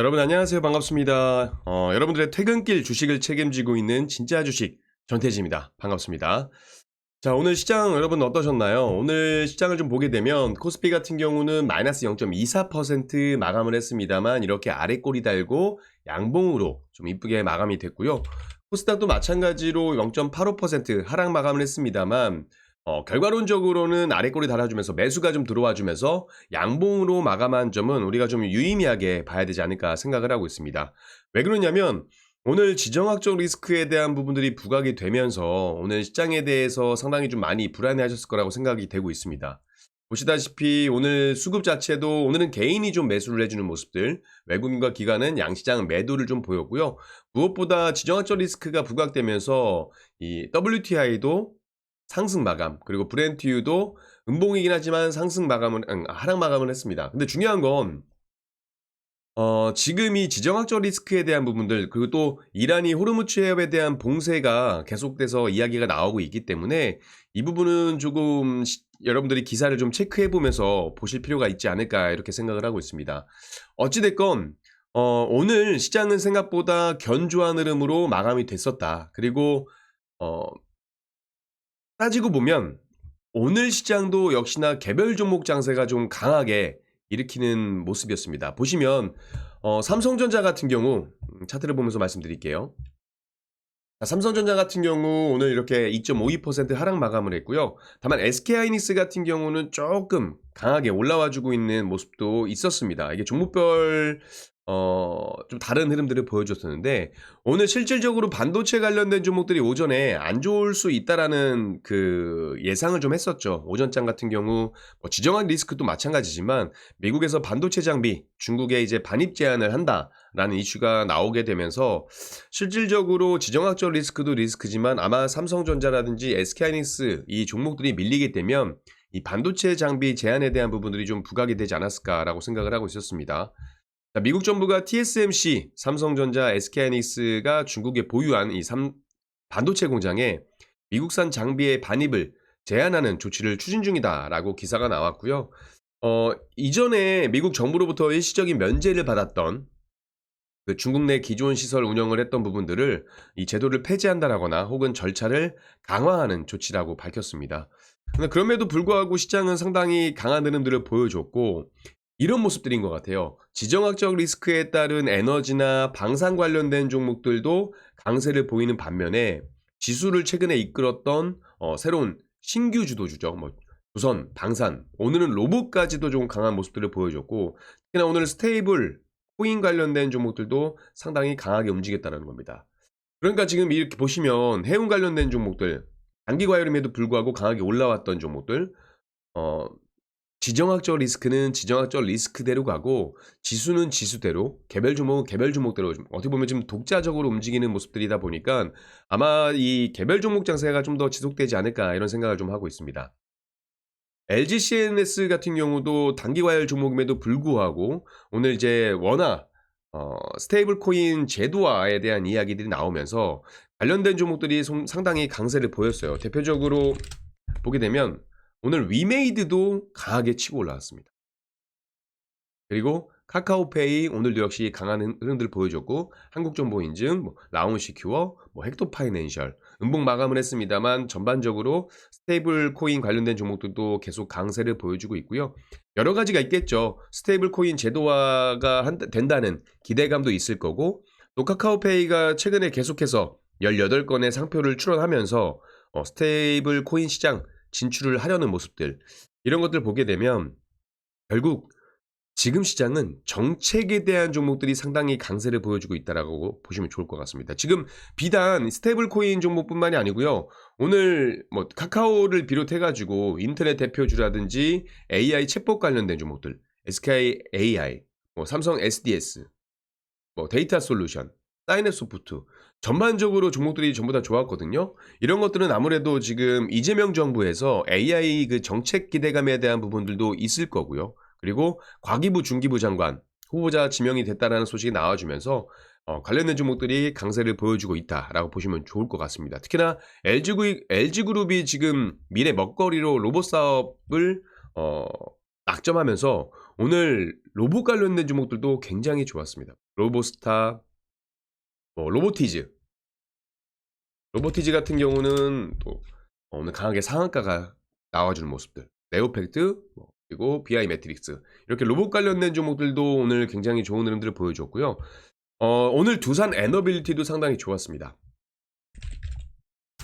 여러분 안녕하세요. 반갑습니다. 여러분들의 퇴근길 주식을 책임지고 있는 진짜 주식 전태지입니다. 반갑습니다. 자, 오늘 시장 여러분 어떠셨나요? 오늘 시장을 좀 보게 되면 코스피 같은 경우는 마이너스 0.24% 마감을 했습니다만 이렇게 아래 꼬리 달고 양봉으로 좀 이쁘게 마감이 됐고요. 코스닥도 마찬가지로 0.85% 하락 마감을 했습니다만 결과론적으로는 아래 꼬리 달아주면서 매수가 좀 들어와 주면서 양봉으로 마감한 점은 우리가 좀 유의미하게 봐야 되지 않을까 생각을 하고 있습니다. 왜 그러냐면 오늘 지정학적 리스크에 대한 부분들이 부각이 되면서 오늘 시장에 대해서 상당히 좀 많이 불안해하셨을 거라고 생각이 되고 있습니다. 보시다시피 오늘 수급 자체도 오늘은 개인이 좀 매수를 해주는 모습들, 외국인과 기관은 양시장 매도를 좀 보였고요. 무엇보다 지정학적 리스크가 부각되면서 이 WTI도 상승 마감, 그리고 브렌트유도 음봉이긴 하지만 상승 마감은 하락 마감을 했습니다. 근데 중요한 건 지금 이 지정학적 리스크에 대한 부분들, 그리고 또 이란이 호르무즈 해협에 대한 봉쇄가 계속돼서 이야기가 나오고 있기 때문에 이 부분은 조금 여러분들이 기사를 좀 체크해 보면서 보실 필요가 있지 않을까 이렇게 생각을 하고 있습니다. 어찌 됐건 오늘 시장은 생각보다 견조한 흐름으로 마감이 됐었다. 그리고 어 따지고 보면 오늘 시장도 역시나 개별 종목 장세가 좀 강하게 일으키는 모습이었습니다. 보시면 삼성전자 같은 경우 차트를 보면서 말씀드릴게요. 자, 삼성전자 같은 경우 오늘 이렇게 2.52% 하락 마감을 했고요. 다만 SK하이닉스 같은 경우는 조금 강하게 올라와 주고 있는 모습도 있었습니다. 이게 종목별 좀 다른 흐름들을 보여줬었는데 오늘 실질적으로 반도체 관련된 종목들이 오전에 안 좋을 수 있다라는 그 예상을 좀 했었죠. 오전장 같은 경우 뭐 지정학 리스크도 마찬가지지만 미국에서 반도체 장비 중국에 이제 반입 제한을 한다라는 이슈가 나오게 되면서 실질적으로 지정학적 리스크도 리스크지만 아마 삼성전자라든지 SK하이닉스 이 종목들이 밀리게 되면 이 반도체 장비 제한에 대한 부분들이 좀 부각이 되지 않았을까라고 생각을 하고 있었습니다. 자, 미국 정부가 TSMC, 삼성전자, SK하이닉스가 중국에 보유한 이 반도체 공장에 미국산 장비의 반입을 제한하는 조치를 추진 중이다라고 기사가 나왔고요. 이전에 미국 정부로부터 일시적인 면제를 받았던 그 중국 내 기존 시설 운영을 했던 부분들을 이 제도를 폐지한다라거나 혹은 절차를 강화하는 조치라고 밝혔습니다. 근데 그럼에도 불구하고 시장은 상당히 강한 흐름들을 보여줬고 이런 모습들인 것 같아요. 지정학적 리스크에 따른 에너지나 방산 관련된 종목들도 강세를 보이는 반면에 지수를 최근에 이끌었던 새로운 신규 주도주죠. 뭐 조선, 방산, 오늘은 로봇까지도 좀 강한 모습들을 보여줬고 특히나 오늘 스테이블, 코인 관련된 종목들도 상당히 강하게 움직였다는 겁니다. 그러니까 지금 이렇게 보시면 해운 관련된 종목들, 단기 과열임에도 불구하고 강하게 올라왔던 종목들, 어, 지정학적 리스크는 지정학적 리스크대로 가고 지수는 지수대로 개별 종목은 개별 종목대로 좀 어떻게 보면 지금 독자적으로 움직이는 모습들이다 보니까 아마 이 개별 종목 장세가 좀 더 지속되지 않을까 이런 생각을 좀 하고 있습니다. LG CNS 같은 경우도 단기 과열 종목임에도 불구하고 오늘 이제 워낙 스테이블 코인 제도화에 대한 이야기들이 나오면서 관련된 종목들이 상당히 강세를 보였어요. 대표적으로 보게 되면 오늘 위메이드도 강하게 치고 올라왔습니다. 그리고 카카오페이 오늘도 역시 강한 흐름들을 보여줬고 한국정보인증, 뭐 라운시큐어, 뭐 헥토파이낸셜 음봉 마감을 했습니다만 전반적으로 스테이블 코인 관련된 종목들도 계속 강세를 보여주고 있고요. 여러 가지가 있겠죠. 스테이블 코인 제도화가 된다는 기대감도 있을 거고 또 카카오페이가 최근에 계속해서 18건의 상표를 출원하면서 스테이블 코인 시장 진출을 하려는 모습들 이런 것들 보게 되면 결국 지금 시장은 정책에 대한 종목들이 상당히 강세를 보여주고 있다라고 보시면 좋을 것 같습니다. 지금 비단 스테이블 코인 종목뿐만이 아니고요. 오늘 뭐 카카오를 비롯해 가지고 인터넷 대표주라든지 AI 챗봇 관련된 종목들, SK AI, 뭐 삼성 SDS, 뭐 데이터 솔루션, 사이넷소프트 전반적으로 종목들이 전부 다 좋았거든요. 이런 것들은 아무래도 지금 이재명 정부에서 AI 그 정책 기대감에 대한 부분들도 있을 거고요. 그리고 과기부 중기부 장관 후보자 지명이 됐다라는 소식이 나와주면서 관련된 종목들이 강세를 보여주고 있다라고 보시면 좋을 것 같습니다. 특히나 LG그룹이 지금 미래 먹거리로 로봇 사업을 낙점하면서 오늘 로봇 관련된 종목들도 굉장히 좋았습니다. 로보스타, 로보티즈. 로보티즈 같은 경우는 또 오늘 강하게 상한가가 나와주는 모습들. 네오팩트, 그리고 BI 매트릭스. 이렇게 로봇 관련된 종목들도 오늘 굉장히 좋은 흐름들을 보여줬고요. 오늘 두산 에너빌리티도 상당히 좋았습니다.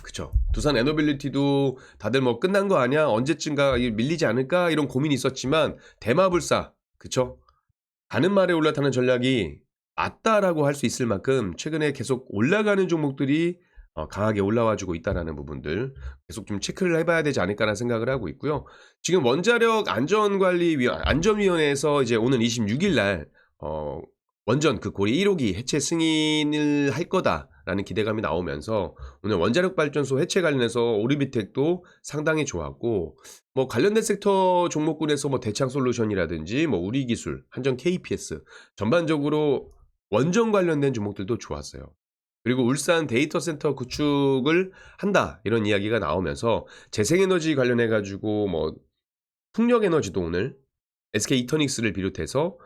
그쵸. 두산 에너빌리티도 다들 뭐 끝난 거 아니야? 언제쯤가 밀리지 않을까? 이런 고민이 있었지만 대마불사, 그쵸? 가는 말에 올라타는 전략이 맞다라고 할 수 있을 만큼 최근에 계속 올라가는 종목들이 강하게 올라와주고 있다라는 부분들 계속 좀 체크를 해봐야 되지 않을까라는 생각을 하고 있고요. 지금 원자력 안전위원회에서 이제 오는 26일 날 원전 그 고리 1호기 해체 승인을 할 거다라는 기대감이 나오면서 오늘 원자력 발전소 해체 관련해서 오르비텍도 상당히 좋았고, 뭐 관련된 섹터 종목군에서 뭐 대창솔루션이라든지 뭐 우리기술, 한전 KPS 전반적으로 원전 관련된 종목들도 좋았어요. 그리고 울산 데이터 센터 구축을 한다 이런 이야기가 나오면서 재생에너지 관련해 가지고 뭐 풍력에너지도 오늘 SK 이터닉스를 비롯해서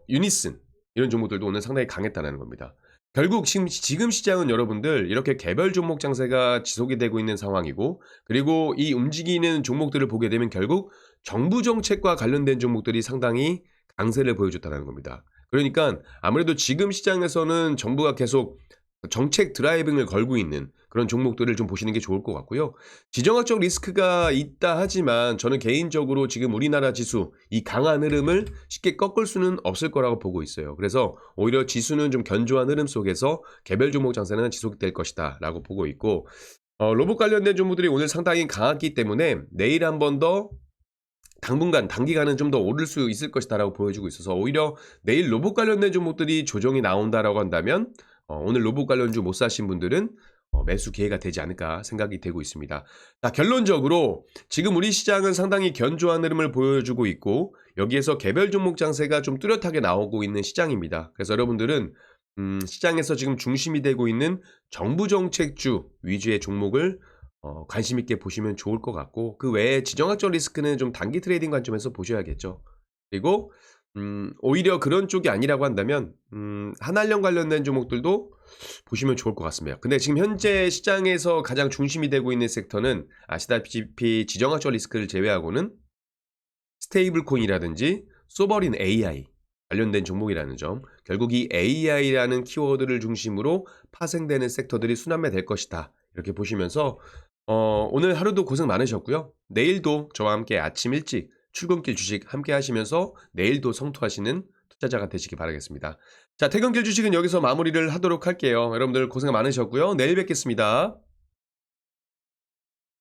유니슨 이런 종목들도 오늘 상당히 강했다는 겁니다. 결국 지금 시장은 여러분들 이렇게 개별 종목 장세가 지속이 되고 있는 상황이고, 그리고 이 움직이는 종목들을 보게 되면 결국 정부 정책과 관련된 종목들이 상당히 강세를 보여줬다는 겁니다. 그러니까 아무래도 지금 시장에서는 정부가 계속 정책 드라이빙을 걸고 있는 그런 종목들을 좀 보시는 게 좋을 것 같고요. 지정학적 리스크가 있다 하지만 저는 개인적으로 지금 우리나라 지수 이 강한 흐름을 쉽게 꺾을 수는 없을 거라고 보고 있어요. 그래서 오히려 지수는 좀 견조한 흐름 속에서 개별 종목 장세는 지속될 것이다 라고 보고 있고, 로봇 관련된 종목들이 오늘 상당히 강했기 때문에 내일 한 번 더 당분간 단기간은 좀 더 오를 수 있을 것이다라고 보여주고 있어서 오히려 내일 로봇 관련된 종목들이 조정이 나온다라고 한다면 오늘 로봇 관련주 못 사신 분들은 매수 기회가 되지 않을까 생각이 되고 있습니다. 자, 결론적으로 지금 우리 시장은 상당히 견조한 흐름을 보여주고 있고 여기에서 개별 종목 장세가 좀 뚜렷하게 나오고 있는 시장입니다. 그래서 여러분들은 시장에서 지금 중심이 되고 있는 정부 정책주 위주의 종목을 관심 있게 보시면 좋을 것 같고, 그 외에 지정학적 리스크는 좀 단기 트레이딩 관점에서 보셔야겠죠. 그리고 오히려 그런 쪽이 아니라고 한다면 한한령 관련된 종목들도 보시면 좋을 것 같습니다. 근데 지금 현재 시장에서 가장 중심이 되고 있는 섹터는 아시다시피 지정학적 리스크를 제외하고는 스테이블 코인이라든지 소버린 AI 관련된 종목이라는 점, 결국 이 AI라는 키워드를 중심으로 파생되는 섹터들이 순환매될 것이다 이렇게 보시면서 오늘 하루도 고생 많으셨고요. 내일도 저와 함께 아침 일찍 출근길 주식 함께 하시면서 내일도 성투하시는 투자자가 되시기 바라겠습니다. 자, 퇴근길 주식은 여기서 마무리를 하도록 할게요. 여러분들 고생 많으셨고요. 내일 뵙겠습니다.